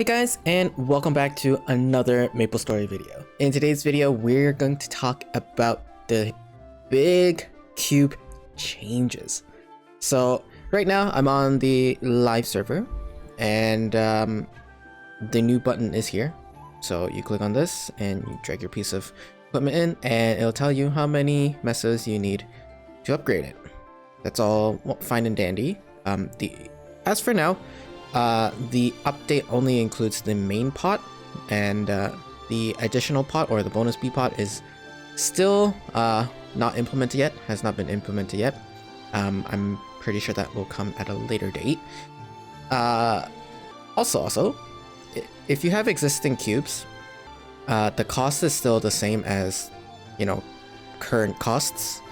Hey guys, and welcome back to another MapleStory video. In today's video, we're going to talk about the big cube changes. So right now I'm on the live server and the new button is here. So you click on this and you drag your piece of equipment in and it'll tell you how many Mesos you need to upgrade it. That's all fine and dandy. As for now, the update only includes the main pot, and the additional pot or the bonus B pot is still not implemented yet, has not been implemented yet. I'm pretty sure that will come at a later date. Also, if you have existing cubes, the cost is still the same as, you know, current costs.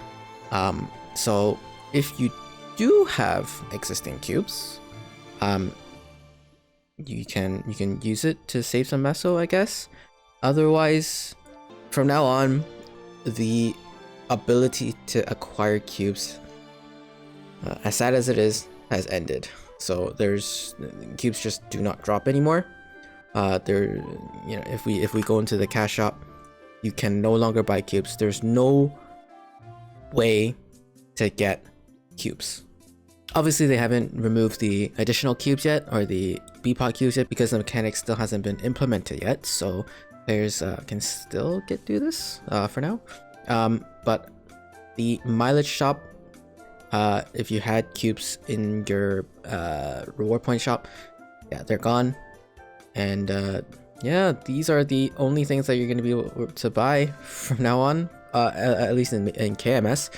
So if you do have existing cubes, you can use it to save some Meso, I guess. Otherwise, from now on, the ability to acquire cubes, as sad as it is, has ended. So cubes just do not drop anymore. If we go into the cash shop, you can no longer buy cubes. There's no way to get cubes. Obviously, they haven't removed the additional cubes yet, or the B-pot cubes yet, because the mechanic still hasn't been implemented yet. So players can still do this for now. But the mileage shop, if you had cubes in your reward point shop, yeah, they're gone. And yeah, these are the only things that you're going to be able to buy from now on, at least in KMS.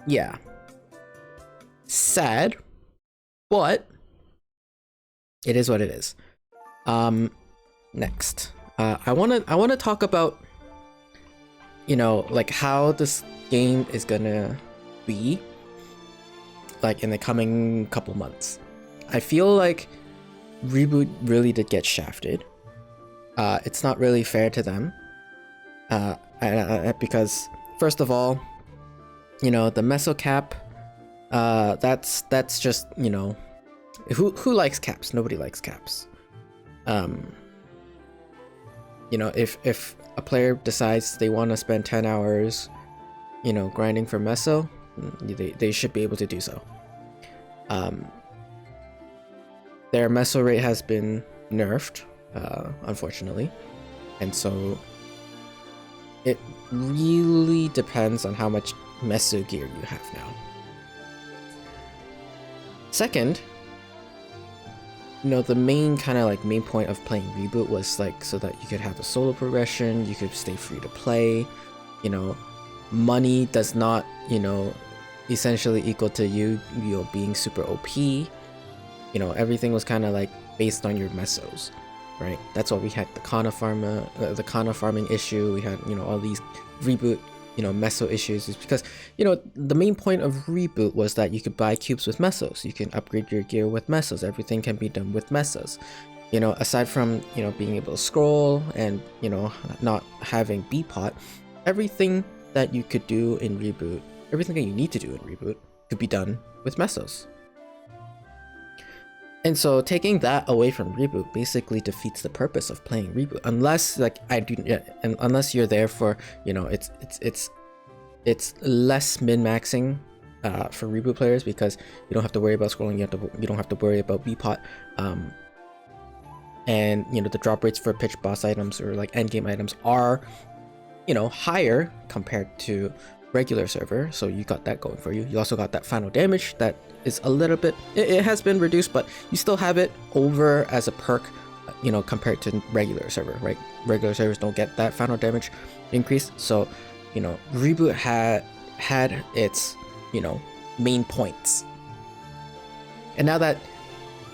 Yeah. Sad, but it is what it is. Next, I wanna talk about, you know, like how this game is gonna be like in the coming couple months. I feel like Reboot really did get shafted. It's not really fair to them, because first of all, you know, the Meso cap. That's just, you know, who likes caps? Nobody likes caps. You know, if a player decides they want to spend 10 hours, you know, grinding for Meso, they should be able to do so. Their Meso rate has been nerfed, unfortunately, and so it really depends on how much Meso gear you have now. Second, you know, the main point of playing Reboot was like so that you could have a solo progression, you could stay free to play. You know, money does not, you know, essentially equal to you know, being super OP. You know, everything was kind of like based on your Mesos, right? That's why we had the Kana farming issue. We had, you know, all these Reboot, you know, Meso issues, is because, you know, the main point of Reboot was that you could buy cubes with Mesos. You can upgrade your gear with Mesos. Everything can be done with Mesos. You know, aside from, you know, being able to scroll and, you know, not having B-pot, everything that you could do in Reboot, everything that you need to do in Reboot could be done with Mesos. And so taking that away from Reboot basically defeats the purpose of playing Reboot, unless unless you're there for, you know, it's less min-maxing for Reboot players, because you don't have to worry about scrolling, you don't have to worry about B-pot, and, you know, the drop rates for pitch boss items or like endgame items are, you know, higher compared to regular server, so you got that going for you. You also got that final damage that is a little bit, it has been reduced, but you still have it over as a perk, you know, compared to regular server, right? Regular servers don't get that final damage increase. So, you know, Reboot had its, you know, main points, and now that,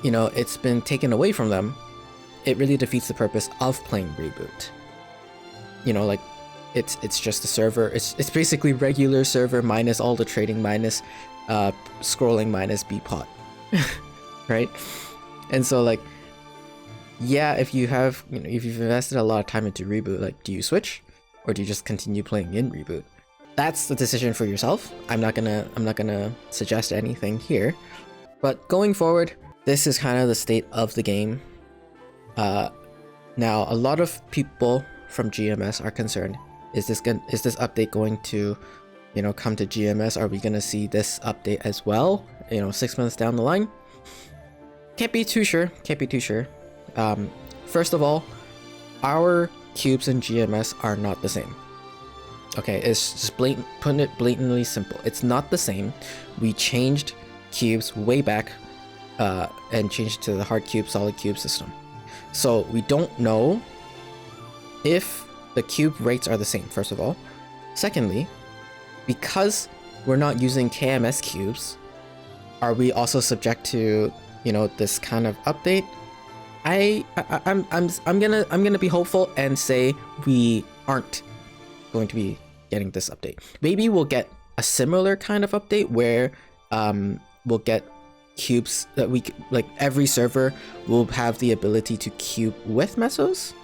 you know, it's been taken away from them, it really defeats the purpose of playing Reboot. You know, like, it's just a server. It's basically regular server minus all the trading, minus scrolling, minus B-pot, right? And so, like, yeah, if you have, you know, if you've invested a lot of time into Reboot, like, do you switch or do you just continue playing in Reboot? That's the decision for yourself. I'm not gonna suggest anything here, but going forward, this is kind of the state of the game. Now a lot of people from GMS are concerned, is this update going to, you know, come to GMS? Are we gonna see this update as well, you know, 6 months down the line? Can't be too sure. First of all, our cubes in GMS are not the same. Okay, it's just putting it blatantly simple. It's not the same. We changed cubes way back and changed to the hard cube, solid cube system. So we don't know if the cube rates are the same, first of all. Secondly, because we're not using KMS cubes, are we also subject to, you know, this kind of update? I'm gonna be hopeful and say we aren't going to be getting this update. Maybe we'll get a similar kind of update where we'll get cubes that we like, every server will have the ability to cube with mesos.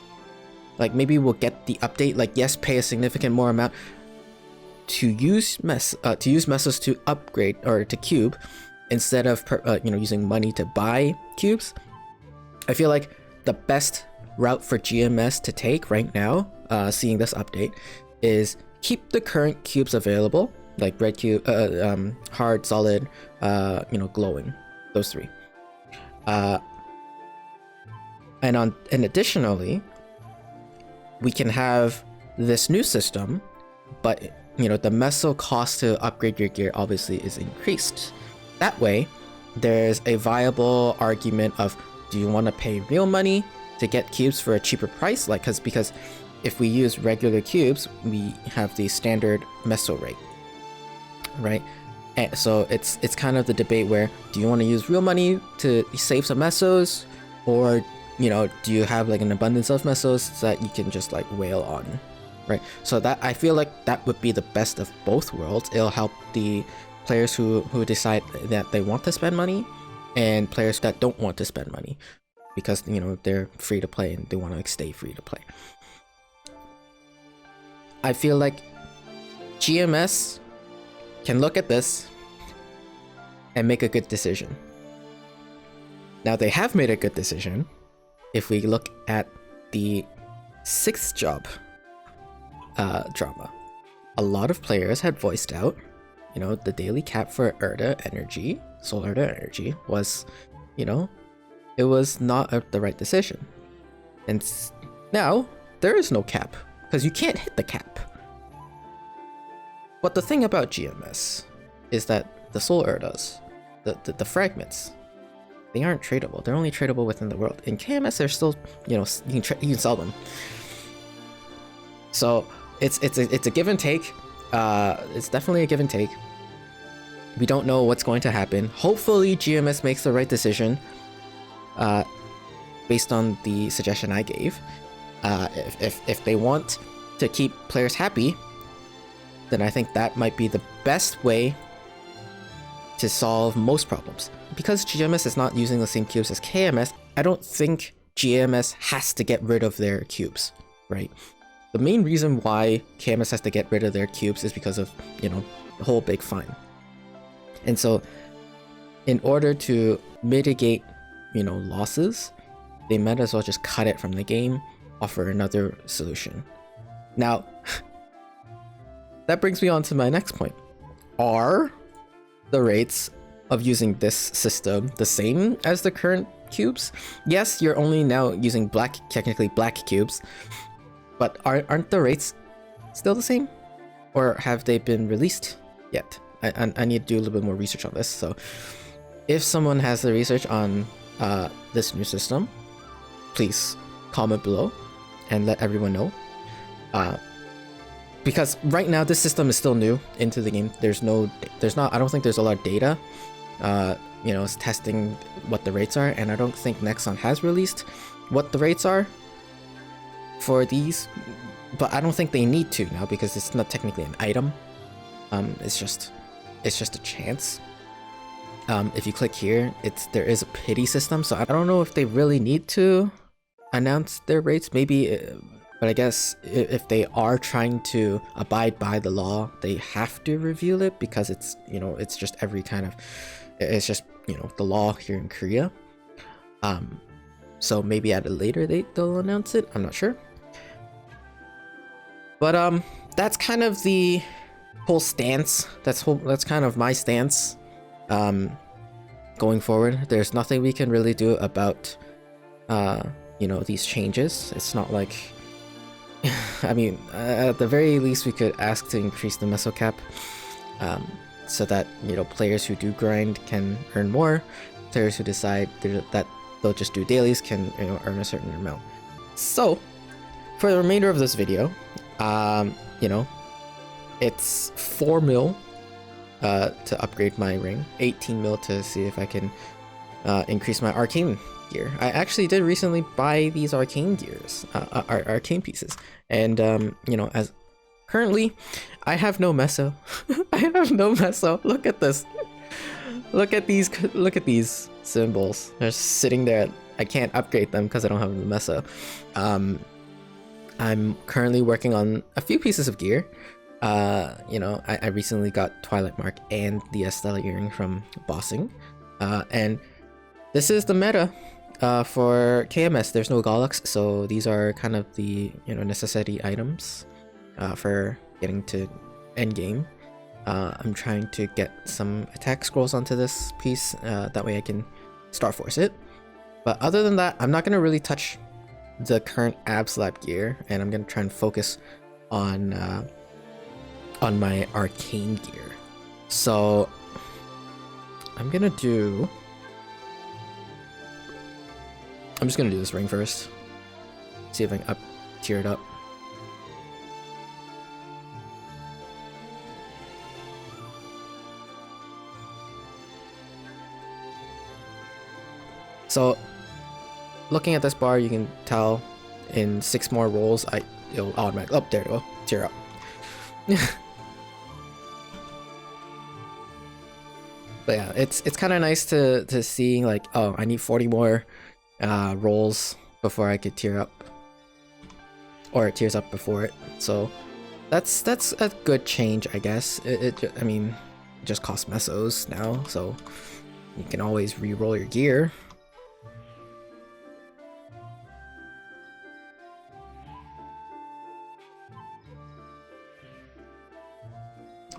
Like maybe we'll get the update, like yes, pay a significant more amount to use mesos to upgrade or to cube instead of you know, using money to buy cubes. I feel like the best route for GMS to take right now, seeing this update, is keep the current cubes available, like red cube, hard, solid, you know, glowing, those three. And additionally, we can have this new system, but you know, the meso cost to upgrade your gear obviously is increased. That way, there's a viable argument of, do you want to pay real money to get cubes for a cheaper price? Like, because if we use regular cubes, we have the standard meso rate, right? And so it's kind of the debate where, do you want to use real money to save some mesos, or you know, do you have like an abundance of mesos that you can just like wail on, right? So that, I feel like that would be the best of both worlds. It'll help the players who decide that they want to spend money, and players that don't want to spend money because, you know, they're free to play and they want to stay free to play. I feel like GMS can look at this and make a good decision. Now, they have made a good decision if we look at the 6th job drama. A lot of players had voiced out, you know, the daily cap for Soul Erda Energy was, you know, it was not the right decision. And now there is no cap because you can't hit the cap. But the thing about GMS is that the Soul Erdas, the fragments, they aren't tradable. They're only tradable within the world. In KMS, they're still, you know, you can sell them. So it's a give and take. It's definitely a give and take. We don't know what's going to happen. Hopefully GMS makes the right decision based on the suggestion I gave. If they want to keep players happy, then I think that might be the best way to solve most problems. Because GMS is not using the same cubes as KMS, I don't think GMS has to get rid of their cubes, right? The main reason why KMS has to get rid of their cubes is because of, you know, the whole big fine. And so in order to mitigate, you know, losses, they might as well just cut it from the game, offer another solution. Now, that brings me on to my next point. Are the rates of using this system the same as the current cubes? Yes, you're only now using technically black cubes, but aren't the rates still the same? Or have they been released yet? I need to do a little bit more research on this. So if someone has the research on this new system, please comment below and let everyone know. Because right now this system is still new into the game. I don't think there's a lot of data, you know, testing what the rates are, and I don't think Nexon has released what the rates are for these, but I don't think they need to now because it's not technically an item. It's just a chance. If you click here, there is a pity system, so I don't know if they really need to announce their rates. Maybe, but I guess if they are trying to abide by the law, they have to reveal it because it's, you know, it's just the law here in Korea. So maybe at a later date they'll announce it. I'm not sure. But that's kind of the whole stance. That's kind of my stance. Going forward, there's nothing we can really do about you know, these changes. It's not like I mean, at the very least, we could ask to increase the Meso cap, so that, you know, players who do grind can earn more. Players who decide that they'll just do dailies can, you know, earn a certain amount. So, for the remainder of this video, you know, it's 4 mil to upgrade my ring, 18 mil to see if I can increase my arcane gear. I actually did recently buy these arcane gears, arcane pieces, and you know, as currently I have no Meso. I have no Meso. Look at this. Look at these symbols. They're sitting there. I can't upgrade them because I don't have the Meso. I'm currently working on a few pieces of gear. You know, I recently got Twilight Mark and the Estella earring from bossing, and this is the meta for KMS. There's no Galax, so these are kind of the, you know, necessity items for getting to end game. I'm trying to get some attack scrolls onto this piece, that way I can Star Force it. But other than that, I'm not gonna really touch the current Abs Lab gear, and I'm gonna try and focus on my arcane gear. So I'm just gonna do this ring first. See if I can tier it up. So looking at this bar, you can tell in 6 more rolls, it'll automatically, oh, there you go, tier up. But yeah, it's kind of nice to see, like, oh, I need 40 more rolls before I could tier up, or it tiers up before it. So that's a good change, I guess. I mean, it just costs Mesos now, so you can always re-roll your gear.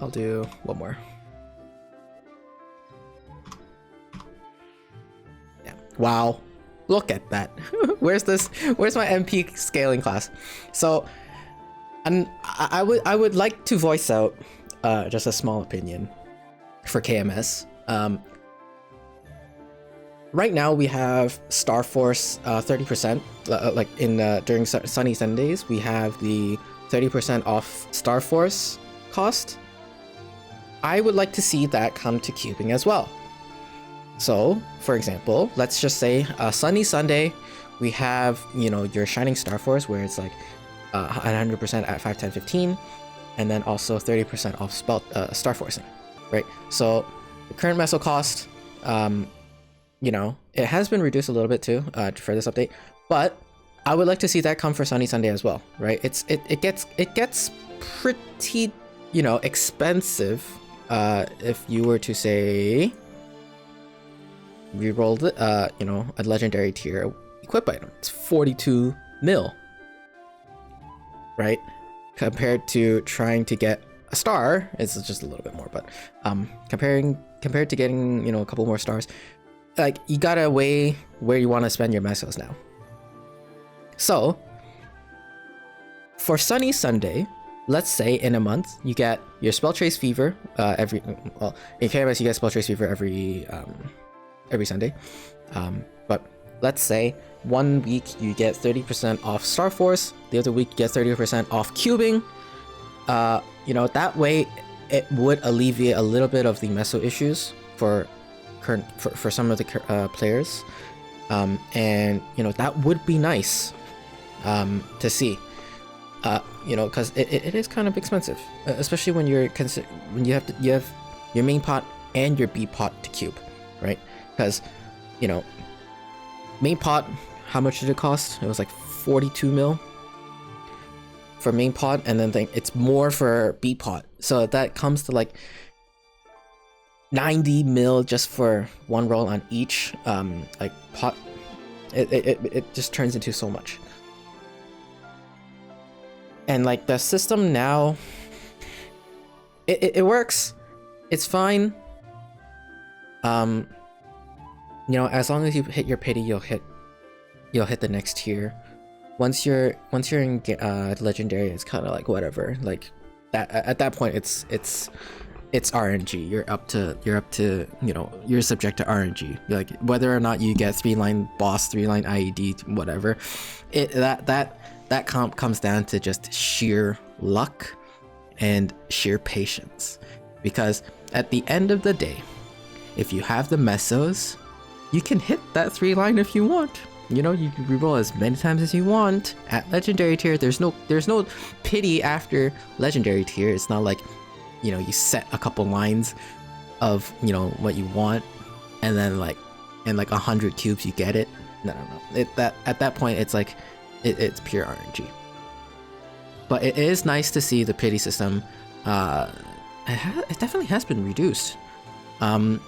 I'll do one more. Yeah. Wow. Look at that. Where's my MP scaling class? So, and I would like to voice out just a small opinion for KMS. Right now we have Star Force 30%. Like in during Sunny Sundays, we have the 30% off Star Force cost. I would like to see that come to cubing as well. So, for example, let's just say Sunny Sunday, we have, you know, your Shining Star Force, where it's like 100% at 5, 10, 15, and then also 30% off spell Star Forcing, right? So the current Meso cost, you know, it has been reduced a little bit too for this update, but I would like to see that come for Sunny Sunday as well, right? It gets pretty, you know, expensive if you were to say reroll the you know, a legendary tier equip item. It's 42 mil, right? Compared to trying to get a star, it's just a little bit more, but compared to getting, you know, a couple more stars, like, you gotta weigh where you want to spend your Mesos now. So for Sunny Sunday, let's say in a month you get your Spell Trace Fever well, in KMS you get Spell Trace Fever every Sunday, but let's say one week you get 30% off Star Force, the other week you get 30% off cubing. You know, that way it would alleviate a little bit of the Meso issues for some of the players, and you know, that would be nice to see. You know, because it is kind of expensive, especially when you have your main pot and your B pot to cube, right? Because, you know, main pot, how much did it cost? It was like 42 mil for main pot, and then it's more for B pot, so that comes to like 90 mil just for one roll on each like pot It just turns into so much. And like the system now, it works. It's fine. You know, as long as you hit your pity, you'll hit the next tier. Once you're in legendary, it's kind of like whatever. Like that at that point, it's RNG. You're up to you know, you're subject to RNG. You're like whether or not you get 3-line boss, 3-line IED, whatever. That comes down to just sheer luck and sheer patience. Because at the end of the day, if you have the Mesos, you can hit that 3-line if you want. You know, you can reroll as many times as you want at legendary tier. There's no pity after legendary tier. It's not like, you know, you set a couple lines of, you know, what you want, and then like in like 100 cubes you get it. No. At that point it's like it's pure RNG. But it is nice to see the pity system. It definitely has been reduced. Or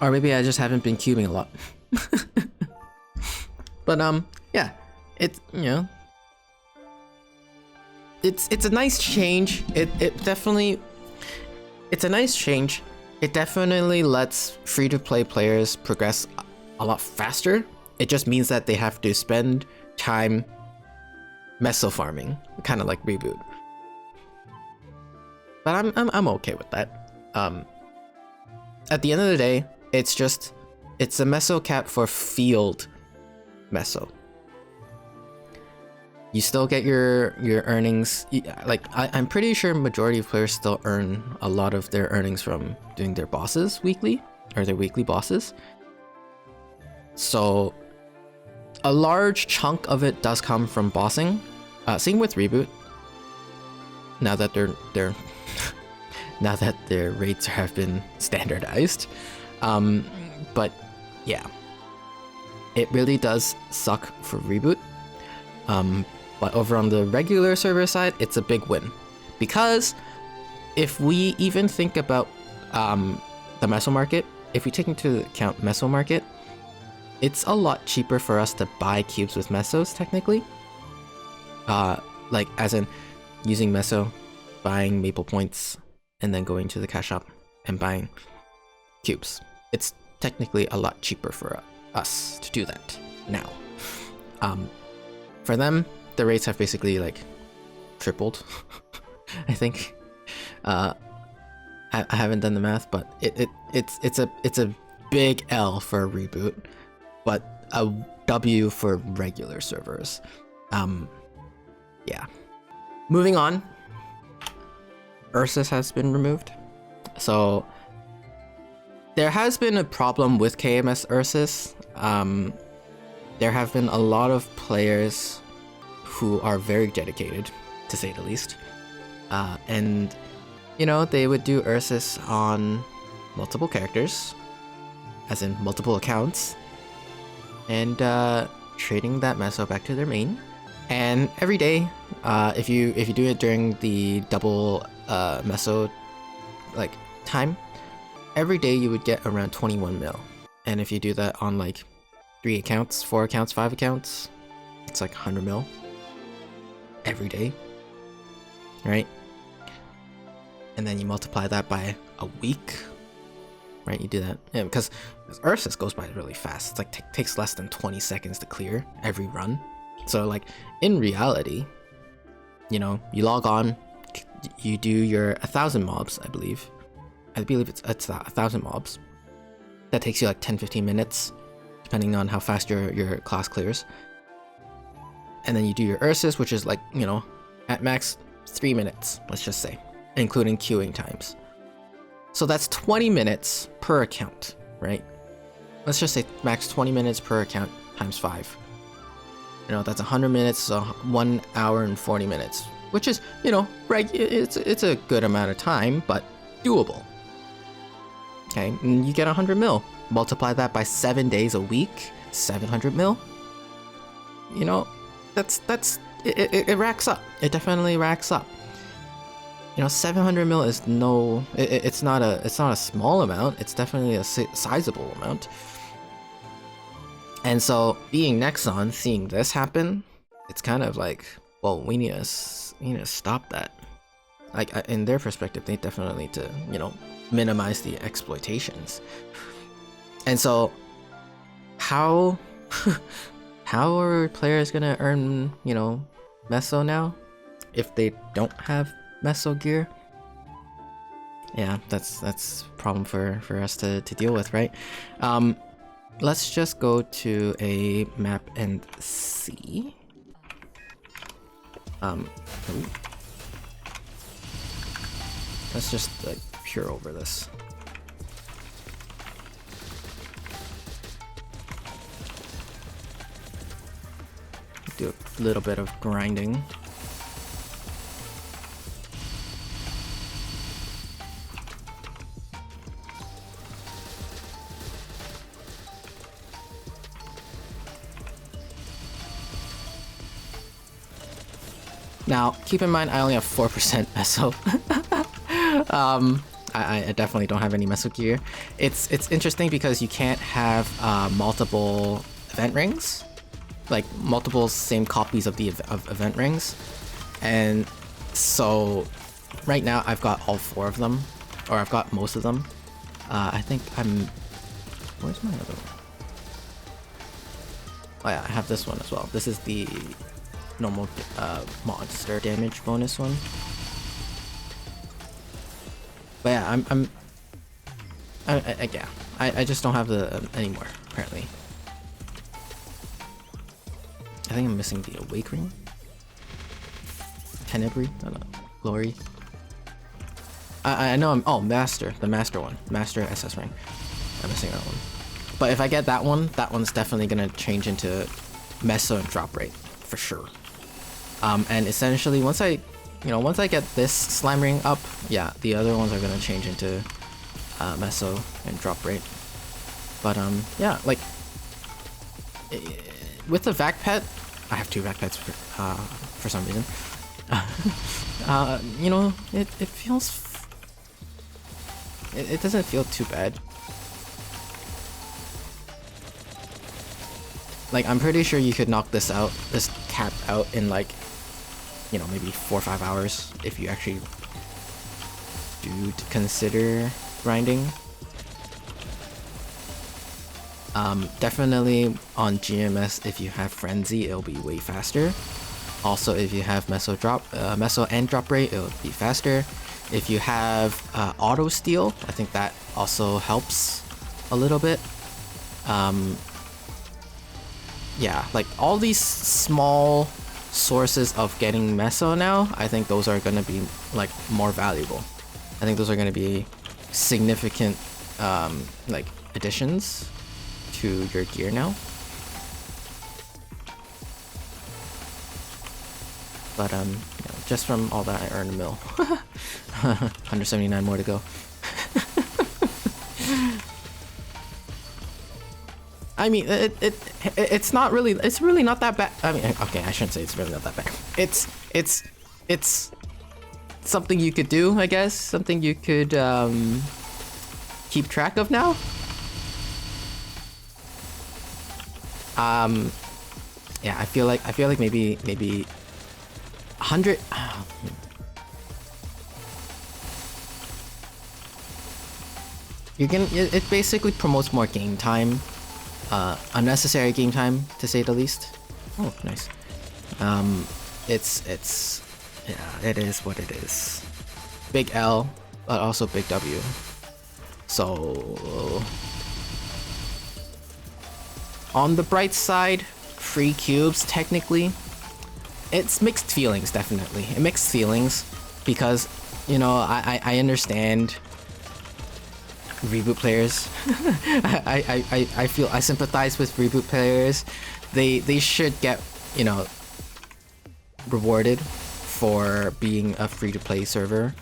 maybe I just haven't been cubing a lot. But yeah, it's, you know, it's a nice change. It's a nice change. It definitely lets free-to-play players progress a lot faster. It just means that they have to spend time meso farming, kind of like Reboot. But I'm okay with that. At the end of the day, it's a meso cap for field meso. You still get your earnings. Like I'm pretty sure majority of players still earn a lot of their earnings from doing their bosses weekly, or their weekly bosses. So a large chunk of it does come from bossing. Same with Reboot. Now that they're now that their rates have been standardized. But yeah, it really does suck for Reboot. But over on the regular server side, it's a big win, because if we even think about the Meso market, if we take into account Meso market, it's a lot cheaper for us to buy cubes with Mesos technically. Like as in using Meso, buying Maple points, and then going to the cash shop and buying cubes. It's technically a lot cheaper for us to do that now. For them, the rates have basically like tripled. I think. I haven't done the math, but it's a big L for a Reboot, but a W for regular servers. Yeah. Moving on. Ursus has been removed. So there has been a problem with KMS Ursus. There have been a lot of players who are very dedicated, to say the least. And, you know, they would do Ursus on multiple characters, as in multiple accounts, and trading that Meso back to their main. And every day, if you do it during the double Meso like time, every day you would get around 21 mil. And if you do that on like 3 accounts, 4 accounts, 5 accounts, it's like 100 mil every day, right? And then you multiply that by a week, right? You do that, yeah, because Ursus goes by really fast. It's like takes less than 20 seconds to clear every run. So like in reality, you know, you log on, you do your 1,000 mobs, I believe it's 1,000 mobs. That takes you like 10-15 minutes, depending on how fast your class clears. And then you do your Ursus, which is like, you know, at max 3 minutes, let's just say, including queuing times. So that's 20 minutes per account, right? Let's just say max 20 minutes per account times 5. You know, that's 100 minutes, so 1 hour and 40 minutes, which is, you know, it's a good amount of time, but doable. Okay, and you get 100 mil. Multiply that by 7 days a week, 700 mil. You know, it racks up. It definitely racks up. You know, 700 mil is it's not a small amount. It's definitely a sizable amount. And so being Nexon, seeing this happen, it's kind of like, well, we need to stop that. Like in their perspective, they definitely need to, you know, minimize the exploitations. And so how how are players gonna earn, you know, Meso now if they don't have Meso gear? Yeah, that's a problem for us to deal with, right? Let's just go to a map and see. Ooh. Let's just like pure over this. Do a little bit of grinding. Now, keep in mind, I only have 4% Meso. I definitely don't have any Meso gear. It's interesting because you can't have multiple event rings, like multiple same copies of the event rings, and so right now I've got all 4 of them, or I've got most of them. I think I'm. Where's my other one? Oh yeah, I have this one as well. This is the normal monster damage bonus one. But yeah, I just don't have the anymore apparently. I think I'm missing the awake ring. Tenebris? I don't know. Glory. I know I'm. Oh, master, the master one, master SS ring. I'm missing that one. But if I get that one, that one's definitely gonna change into Meso and drop rate for sure. And essentially, once I get this slime ring up, yeah, the other ones are gonna change into Meso and drop rate. But yeah, like with the vac pet, I have 2 vac pets for some reason. You know, it feels. It doesn't feel too bad. Like, I'm pretty sure you could knock this cap out in like, you know, maybe 4 or 5 hours if you actually do consider grinding. Definitely on GMS, if you have Frenzy, it'll be way faster. Also, if you have Meso and drop rate, it'll be faster. If you have auto steal, I think that also helps a little bit. Yeah, like all these small sources of getting Meso now, I think those are gonna be like more valuable. I think those are gonna be significant like additions to your gear now. But you know, just from all that, I earned a mil. 179 more to go. I mean, it's not really, it's really not that bad. I mean, okay, I shouldn't say it's really not that bad. It's something you could do, I guess. Something you could keep track of now. Yeah, I feel like maybe 100. It basically promotes more game time. Unnecessary game time, to say the least. Oh, nice. It's yeah, it is what it is. Big L, but also big W. So on the bright side, free cubes technically. It's mixed feelings, definitely. Mixed feelings because, you know, I understand reboot players. I feel I sympathize with reboot players. They should get, you know, rewarded for being a free-to-play server.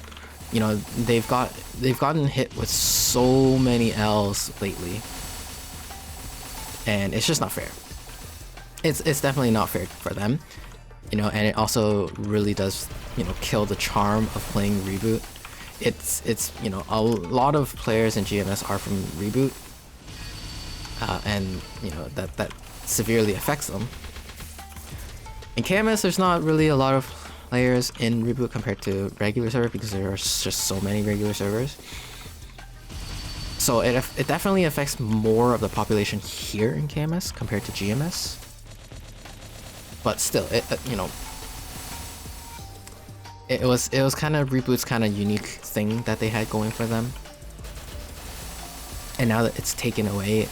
You know, they've gotten hit with so many L's lately, and it's just not fair. It's definitely not fair for them. You know, and it also really does, you know, kill the charm of playing reboot. It's you know, a lot of players in GMS are from reboot, and you know that severely affects them. In KMS, there's not really a lot of players in Reboot compared to regular server because there are just so many regular servers. So it definitely affects more of the population here in KMS compared to GMS. But still, you know, it was kind of Reboot's kind of unique thing that they had going for them. And now that it's taken away,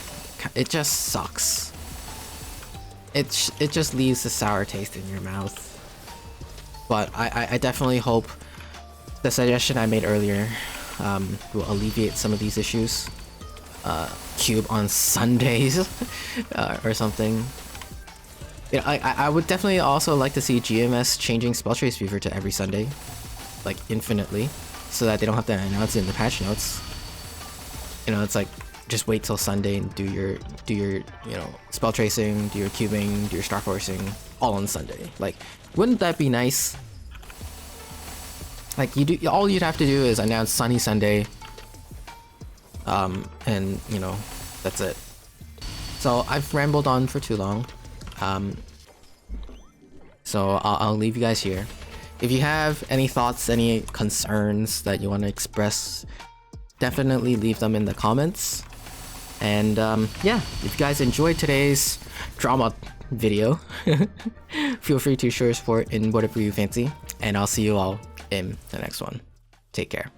it just sucks. It just leaves a sour taste in your mouth. But I definitely hope the suggestion I made earlier will alleviate some of these issues. Cube on Sundays or something. Yeah, I would definitely also like to see GMS changing spell trace fever to every Sunday, like infinitely, so that they don't have to announce it in the patch notes. You know, it's like just wait till Sunday and do your you know, spell tracing, do your cubing, do your star forcing all on Sunday. Like, wouldn't that be nice? Like, all you'd have to do is announce Sunny Sunday, and you know, that's it. So I've rambled on for too long, so I'll leave you guys here. If you have any thoughts, any concerns that you want to express, definitely leave them in the comments. And yeah, if you guys enjoyed today's drama video, feel free to show your support in whatever you fancy, and I'll see you all in the next one. Take care.